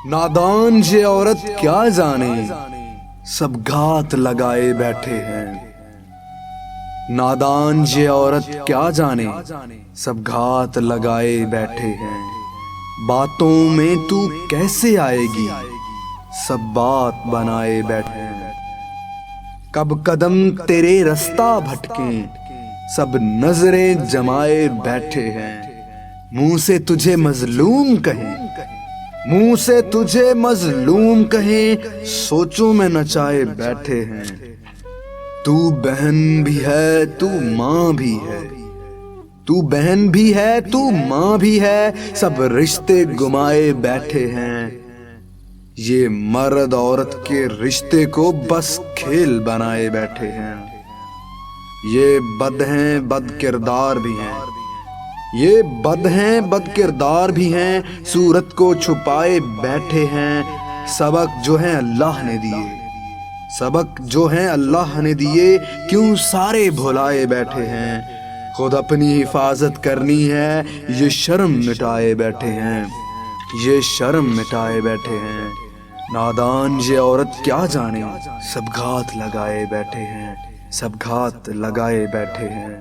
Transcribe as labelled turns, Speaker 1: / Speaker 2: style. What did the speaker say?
Speaker 1: नादान ये औरत क्या जाने, सब घात लगाए बैठे हैं। नादान ये औरत क्या जाने, सब घात लगाए बैठे हैं। बातों में तू कैसे आएगी, सब बात बनाए बैठे हैं। कब कदम तेरे रास्ता भटके, सब नजरें जमाए बैठे हैं। मुंह से तुझे मजलूम कहें, मुंह से तुझे मजलूम कहें, सोचों में नचाए बैठे हैं। तू बहन भी है, तू माँ भी है, तू बहन भी है, तू माँ भी है, सब रिश्ते गुमाए बैठे हैं। ये मर्द औरत के रिश्ते को बस खेल बनाए बैठे हैं। ये बद हैं, बद किरदार भी हैं, ये बद हैं, बद किरदार भी हैं, सूरत को छुपाए बैठे हैं। सबक जो है अल्लाह ने दिए, सबक जो है अल्लाह ने दिए, क्यों सारे भुलाए बैठे हैं। खुद अपनी हिफाजत करनी है, ये शर्म मिटाए बैठे हैं, ये शर्म मिटाए बैठे हैं। नादान ये औरत क्या जाने, सब घात लगाए बैठे हैं, सब घात लगाए बैठे हैं।